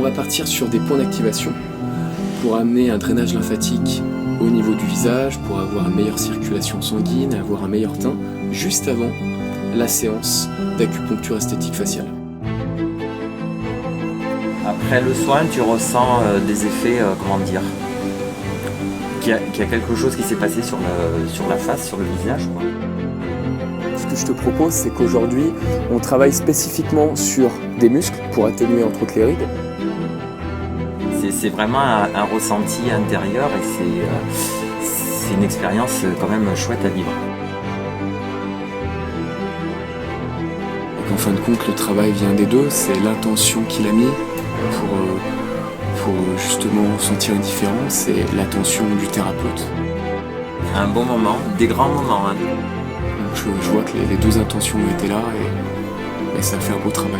va partir sur des points d'activation pour amener un drainage lymphatique au niveau du visage, pour avoir une meilleure circulation sanguine, avoir un meilleur teint, juste avant la séance d'acupuncture esthétique faciale. Après le soin, tu ressens des effets, qu'il y a quelque chose qui s'est passé sur la face, sur le visage, quoi. Ce que je te propose, c'est qu'aujourd'hui, on travaille spécifiquement sur des muscles pour atténuer entre autres les rides. C'est vraiment un ressenti intérieur et c'est une expérience quand même chouette à vivre. En fin de compte, le travail vient des deux, c'est l'intention qu'il a mis pour justement sentir une différence et l'attention du thérapeute. Un bon moment, des grands moments. Hein. Donc je vois que les deux intentions ont été là et ça fait un beau travail.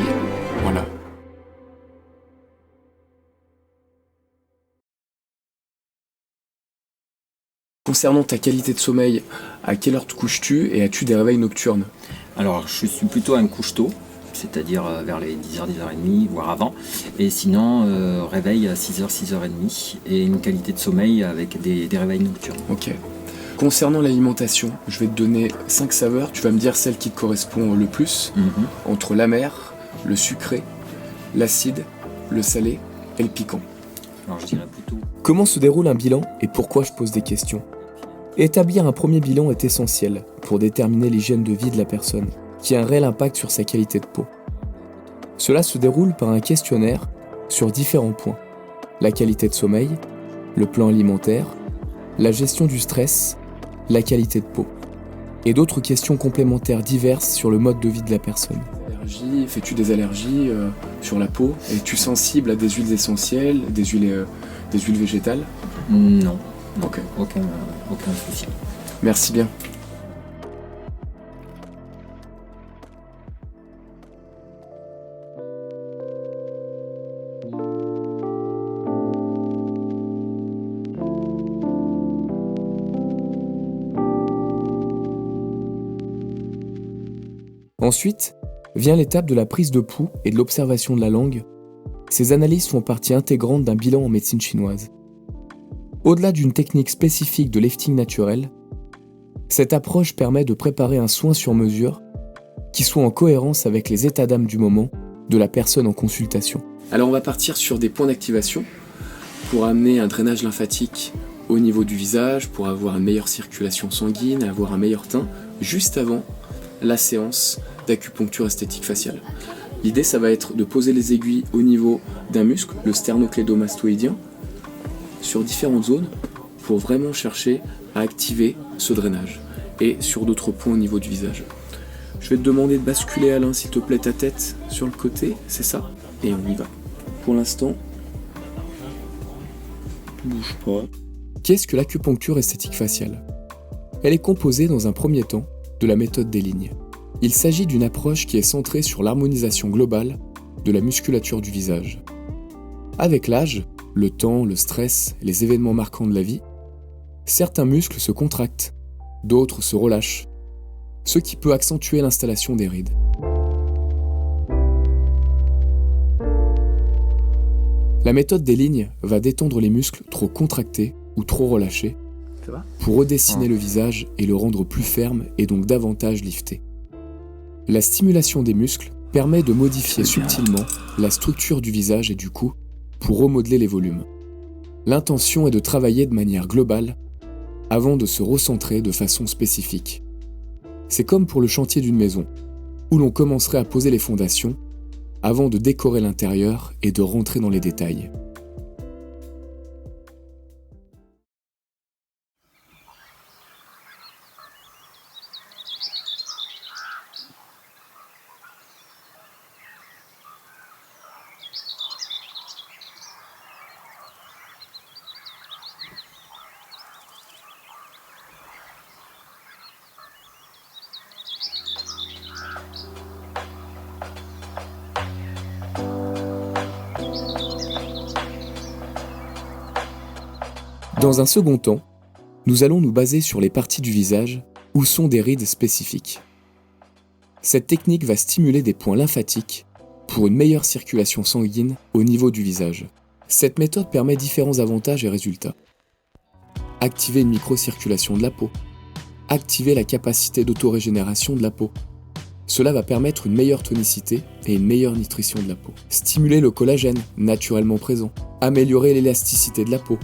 Voilà. Concernant ta qualité de sommeil, à quelle heure te couches-tu et as-tu des réveils nocturnes ? Alors je suis plutôt un couche-tôt, c'est-à-dire vers les 10h, 10h30, voire avant. Et sinon, réveil à 6h, 6h30 et une qualité de sommeil avec des réveils nocturnes. Ok. Concernant l'alimentation, je vais te donner 5 saveurs, tu vas me dire celle qui te correspond le plus, entre l'amer, le sucré, l'acide, le salé et le piquant. Alors je dirais plutôt... Comment se déroule un bilan et pourquoi je pose des questions ? Établir un premier bilan est essentiel pour déterminer l'hygiène de vie de la personne, qui a un réel impact sur sa qualité de peau. Cela se déroule par un questionnaire sur différents points. La qualité de sommeil, le plan alimentaire, la gestion du stress, la qualité de peau. Et d'autres questions complémentaires diverses sur le mode de vie de la personne. Fais-tu des allergies sur la peau ? Es-tu sensible à des huiles essentielles, des huiles végétales ? Non. Ok. Aucun souci. Merci bien. Ensuite, vient l'étape de la prise de pouls et de l'observation de la langue. Ces analyses font partie intégrante d'un bilan en médecine chinoise. Au-delà d'une technique spécifique de lifting naturel, cette approche permet de préparer un soin sur mesure qui soit en cohérence avec les états d'âme du moment de la personne en consultation. Alors on va partir sur des points d'activation pour amener un drainage lymphatique au niveau du visage, pour avoir une meilleure circulation sanguine, avoir un meilleur teint, juste avant la séance d'acupuncture esthétique faciale. L'idée, ça va être de poser les aiguilles au niveau d'un muscle, le sternoclédomastoïdien, sur différentes zones pour vraiment chercher à activer ce drainage et sur d'autres points au niveau du visage. Je vais te demander de basculer, Alain, s'il te plaît, ta tête sur le côté, c'est ça, et on y va. Pour l'instant, bouge pas. Qu'est-ce que l'acupuncture esthétique faciale ? Elle est composée dans un premier temps de la méthode des lignes. Il s'agit d'une approche qui est centrée sur l'harmonisation globale de la musculature du visage. Avec l'âge, le temps, le stress, les événements marquants de la vie, certains muscles se contractent, d'autres se relâchent, ce qui peut accentuer l'installation des rides. La méthode des lignes va détendre les muscles trop contractés ou trop relâchés pour redessiner le visage et le rendre plus ferme et donc davantage lifté. La stimulation des muscles permet de modifier subtilement la structure du visage et du cou pour remodeler les volumes. L'intention est de travailler de manière globale avant de se recentrer de façon spécifique. C'est comme pour le chantier d'une maison, où l'on commencerait à poser les fondations avant de décorer l'intérieur et de rentrer dans les détails. Dans un second temps, nous allons nous baser sur les parties du visage où sont des rides spécifiques. Cette technique va stimuler des points lymphatiques pour une meilleure circulation sanguine au niveau du visage. Cette méthode permet différents avantages et résultats. Activer une microcirculation de la peau. Activer la capacité d'autorégénération de la peau. Cela va permettre une meilleure tonicité et une meilleure nutrition de la peau. Stimuler le collagène, naturellement présent. Améliorer l'élasticité de la peau.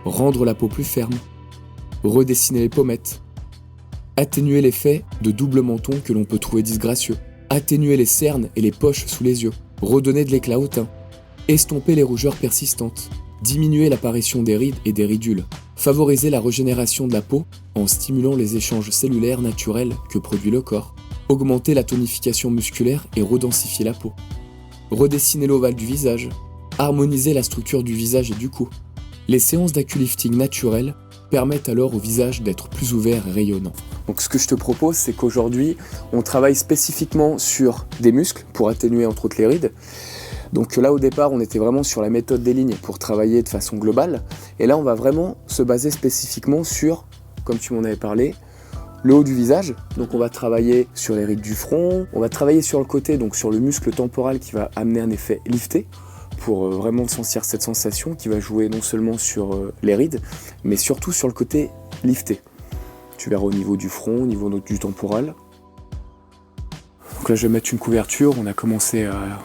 Rendre la peau plus ferme. Redessiner les pommettes. Atténuer l'effet de double menton que l'on peut trouver disgracieux. Atténuer les cernes et les poches sous les yeux. Redonner de l'éclat au teint. Estomper les rougeurs persistantes. Diminuer l'apparition des rides et des ridules. Favoriser la régénération de la peau en stimulant les échanges cellulaires naturels que produit le corps. Augmenter la tonification musculaire et redensifier la peau. Redessiner l'ovale du visage. Harmoniser la structure du visage et du cou. Les séances d'aculifting naturelles permettent alors au visage d'être plus ouvert et rayonnant. Donc ce que je te propose, c'est qu'aujourd'hui, on travaille spécifiquement sur des muscles pour atténuer entre autres les rides. Donc là, au départ, on était vraiment sur la méthode des lignes pour travailler de façon globale. Et là, on va vraiment se baser spécifiquement sur, comme tu m'en avais parlé, le haut du visage. Donc on va travailler sur les rides du front, on va travailler sur le côté, donc sur le muscle temporal qui va amener un effet lifté pour vraiment sentir cette sensation qui va jouer non seulement sur les rides, mais surtout sur le côté lifté. Tu verras au niveau du front, au niveau du temporal. Donc là, je vais mettre une couverture. On a commencé à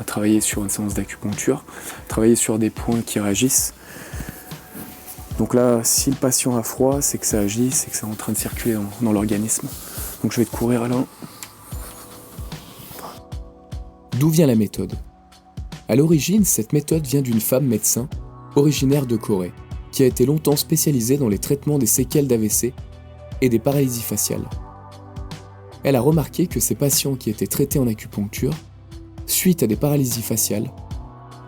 travailler sur une séance d'acupuncture, travailler sur des points qui réagissent. Donc là, si le patient a froid, c'est que ça agit, c'est que c'est en train de circuler dans l'organisme. Donc je vais te courir Alain. D'où vient la méthode ? À l'origine, cette méthode vient d'une femme médecin originaire de Corée, qui a été longtemps spécialisée dans les traitements des séquelles d'AVC et des paralysies faciales. Elle a remarqué que ces patients qui étaient traités en acupuncture, suite à des paralysies faciales,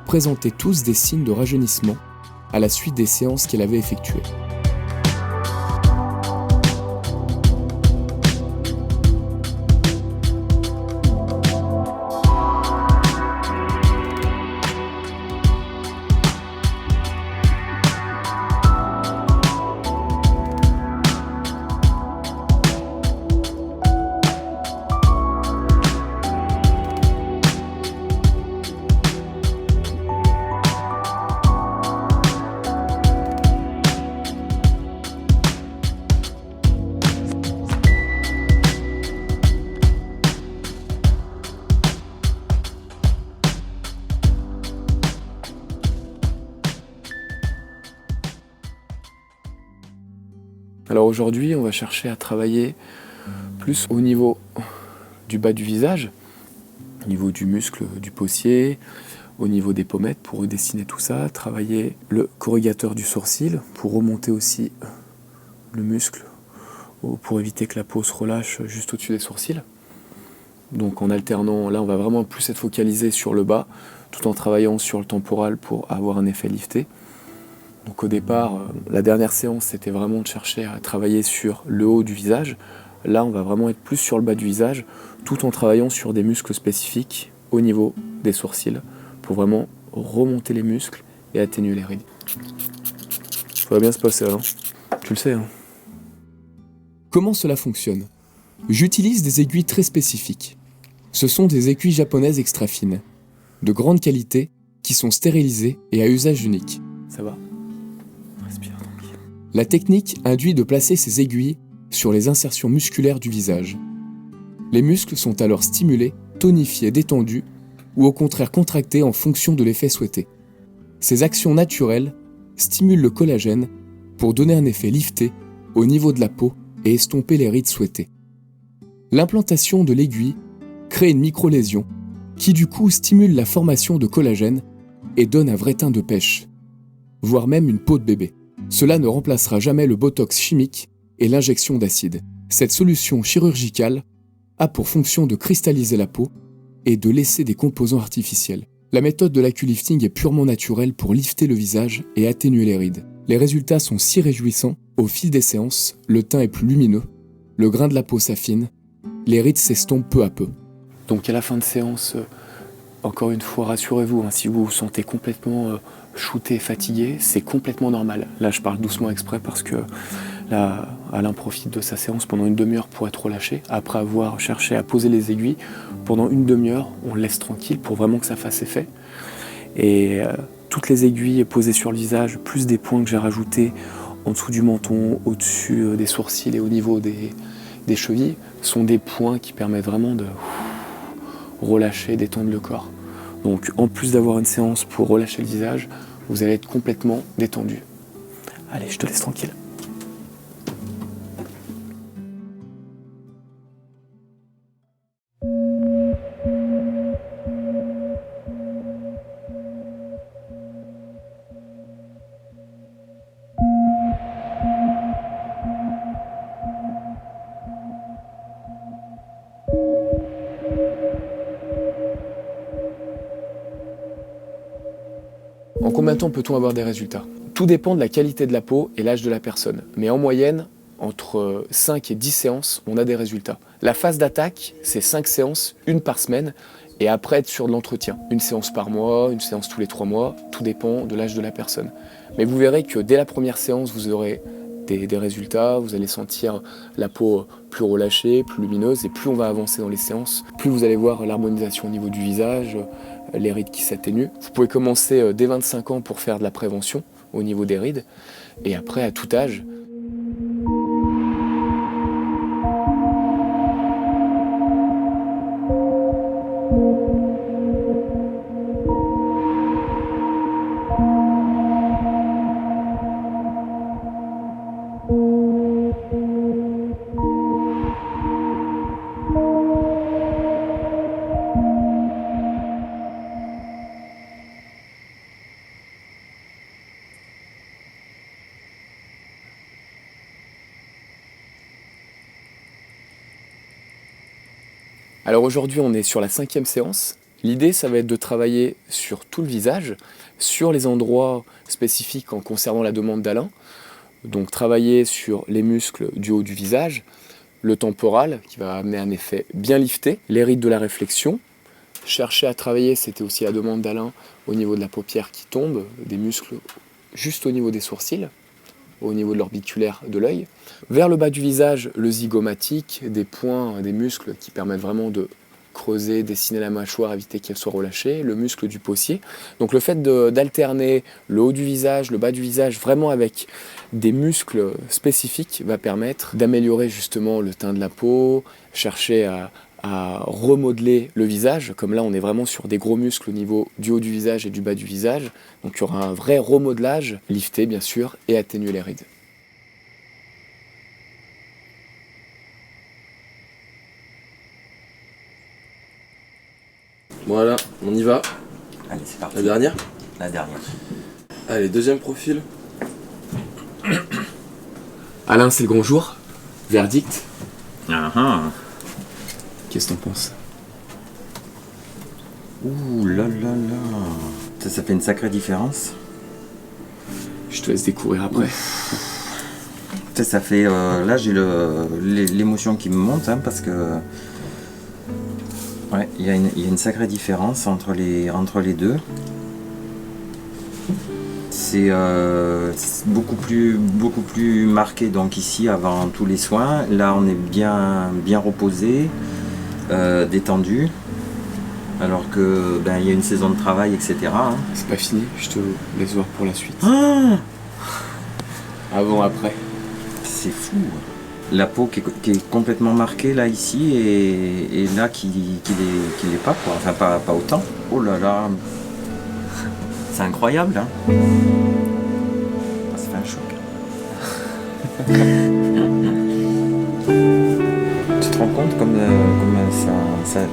présentaient tous des signes de rajeunissement à la suite des séances qu'elle avait effectuées. Alors aujourd'hui, on va chercher à travailler plus au niveau du bas du visage, au niveau du muscle du paussier, au niveau des pommettes pour redessiner tout ça, travailler le corrugateur du sourcil pour remonter aussi le muscle pour éviter que la peau se relâche juste au-dessus des sourcils. Donc en alternant, là on va vraiment plus être focalisé sur le bas tout en travaillant sur le temporal pour avoir un effet lifté. Donc au départ, la dernière séance, c'était vraiment de chercher à travailler sur le haut du visage. Là, on va vraiment être plus sur le bas du visage, tout en travaillant sur des muscles spécifiques au niveau des sourcils, pour vraiment remonter les muscles et atténuer les rides. Ça va bien se passer, Alain. Tu le sais, hein. Comment cela fonctionne ? J'utilise des aiguilles très spécifiques. Ce sont des aiguilles japonaises extra fines, de grande qualité, qui sont stérilisées et à usage unique. Ça va ? Respire tranquille. La technique induit de placer ces aiguilles sur les insertions musculaires du visage. Les muscles sont alors stimulés, tonifiés, détendus, ou au contraire contractés en fonction de l'effet souhaité. Ces actions naturelles stimulent le collagène pour donner un effet lifté au niveau de la peau et estomper les rides souhaitées. L'implantation de l'aiguille crée une micro-lésion qui du coup stimule la formation de collagène et donne un vrai teint de pêche, voire même une peau de bébé. Cela ne remplacera jamais le botox chimique et l'injection d'acide. Cette solution chirurgicale a pour fonction de cristalliser la peau et de laisser des composants artificiels. La méthode de l'aculifting est purement naturelle pour lifter le visage et atténuer les rides. Les résultats sont si réjouissants, au fil des séances, le teint est plus lumineux, le grain de la peau s'affine, les rides s'estompent peu à peu. Donc à la fin de séance, encore une fois, rassurez-vous, si vous vous sentez complètement shooté et fatigué, c'est complètement normal. Là, je parle doucement exprès parce que Là, Alain profite de sa séance pendant une demi-heure pour être relâché. Après avoir cherché à poser les aiguilles, pendant une demi-heure, on le laisse tranquille pour vraiment que ça fasse effet. Et toutes les aiguilles posées sur le visage, plus des points que j'ai rajoutés en dessous du menton, au-dessus des sourcils et au niveau des chevilles, sont des points qui permettent vraiment de relâcher, détendre le corps. Donc en plus d'avoir une séance pour relâcher le visage, vous allez être complètement détendu. Allez, je te laisse tranquille. En combien de temps peut-on avoir des résultats? Tout dépend de la qualité de la peau et l'âge de la personne. Mais en moyenne, entre 5 et 10 séances, on a des résultats. La phase d'attaque, c'est 5 séances, une par semaine, et après être sur de l'entretien. Une séance par mois, une séance tous les 3 mois, tout dépend de l'âge de la personne. Mais vous verrez que dès la première séance, vous aurez des résultats, vous allez sentir la peau plus relâchée, plus lumineuse, et plus on va avancer dans les séances, plus vous allez voir l'harmonisation au niveau du visage, les rides qui s'atténuent. Vous pouvez commencer dès 25 ans pour faire de la prévention au niveau des rides, et après à tout âge. Alors aujourd'hui, on est sur la 5e séance. L'idée, ça va être de travailler sur tout le visage, sur les endroits spécifiques en conservant la demande d'Alain. Donc travailler sur les muscles du haut du visage, le temporal qui va amener un effet bien lifté, les rides de la réflexion. Chercher à travailler, c'était aussi la demande d'Alain au niveau de la paupière qui tombe, des muscles juste au niveau des sourcils, au niveau de l'orbiculaire de l'œil. Vers le bas du visage, le zygomatique, des points, des muscles qui permettent vraiment de creuser, dessiner la mâchoire, éviter qu'elle soit relâchée, le muscle du paussier. Donc le fait d'alterner le haut du visage, le bas du visage, vraiment avec des muscles spécifiques, va permettre d'améliorer justement le teint de la peau, chercher à remodeler le visage, comme là on est vraiment sur des gros muscles au niveau du haut du visage et du bas du visage, donc il y aura un vrai remodelage, lifté bien sûr, et atténuer les rides. Voilà, on y va. Allez, c'est parti. La dernière? La dernière. Allez, deuxième profil. Alain, c'est le grand jour. Verdict. Qu'est-ce que t'en penses? Ouh là là là. Ça fait une sacrée différence. Je te laisse découvrir après. Ça fait. Là, j'ai l'émotion qui me monte, hein, parce que. Ouais, il y a une sacrée différence entre les deux. C'est beaucoup plus marqué donc ici avant tous les soins. Là, on est bien reposé, détendu. Alors que il y a une saison de travail, etc. Hein. C'est pas fini, je te laisse voir pour la suite. Ah, Avant, après. c'est fou. La peau qui est complètement marquée là ici et là qui l'est pas quoi. Enfin pas autant. Oh là là. C'est incroyable hein. Ça fait un choc. Tu te rends compte comme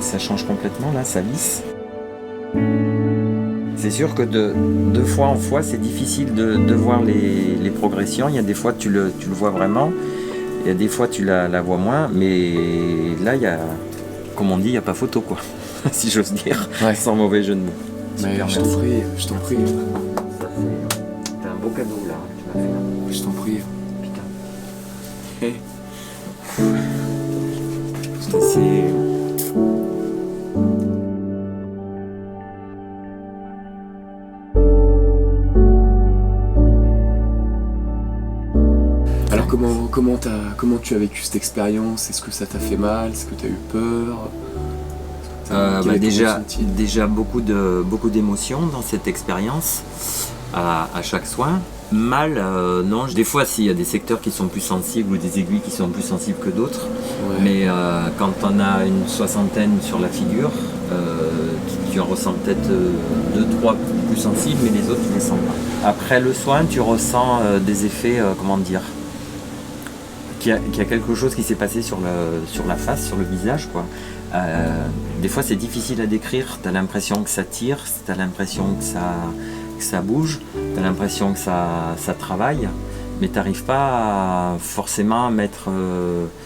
ça change complètement là, ça lisse. C'est sûr que de fois en fois c'est difficile de voir les progressions. Il y a des fois tu le vois vraiment. Il y a des fois tu la vois moins, mais là il y a, comme on dit, il n'y a pas photo quoi, si j'ose dire, Ouais. sans mauvais jeu de mots. Mais Super, je t'en merci. prie, je t'en prie, T'as un beau cadeau là, tu m'as fait. je t'en prie. Putain. C'est... Alors comment tu as vécu cette expérience? Est-ce que ça t'a fait mal? Est-ce que tu as eu peur? Quel est ton ressenti? Déjà beaucoup d'émotions dans cette expérience à chaque soin. Mal, non. Des fois, s'il y a des secteurs qui sont plus sensibles ou des aiguilles qui sont plus sensibles que d'autres. Ouais. Mais quand on a une 60aine sur la figure, tu en ressens peut-être 2-3 plus sensibles, mais les autres, tu ne les sens pas. Après le soin, tu ressens des effets, qu'il y a quelque chose qui s'est passé sur la face, sur le visage, quoi. Des fois, c'est difficile à décrire. Tu as l'impression que ça tire, tu as l'impression que ça bouge, tu as l'impression que ça travaille, mais tu n'arrives pas forcément à mettre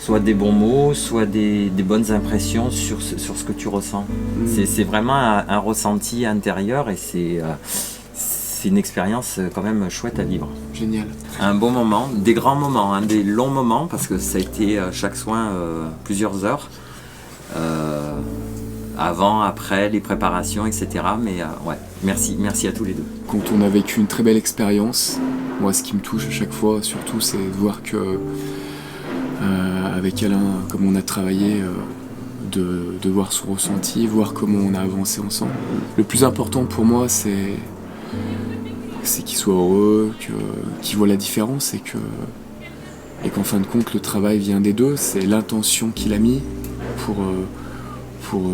soit des bons mots, soit des bonnes impressions sur ce que tu ressens. C'est vraiment un ressenti intérieur et c'est une expérience quand même chouette à vivre. Génial. Un bon moment, des grands moments, des longs moments, parce que ça a été chaque soin plusieurs heures. Avant, après, les préparations, etc. Mais ouais, merci à tous les deux. Quand on a vécu une très belle expérience, moi ce qui me touche à chaque fois surtout, c'est de voir que avec Alain, comme on a travaillé, de voir son ressenti, voir comment on a avancé ensemble. Le plus important pour moi, c'est qu'il soit heureux, qu'il voit la différence et qu'en fin de compte le travail vient des deux. C'est l'intention qu'il a mis pour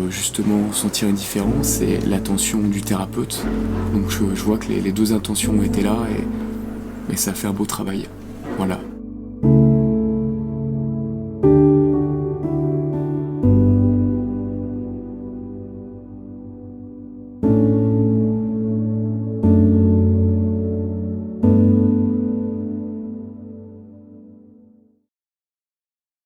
justement sentir une différence et l'attention du thérapeute. Donc je vois que les deux intentions ont été là et ça fait un beau travail. Voilà.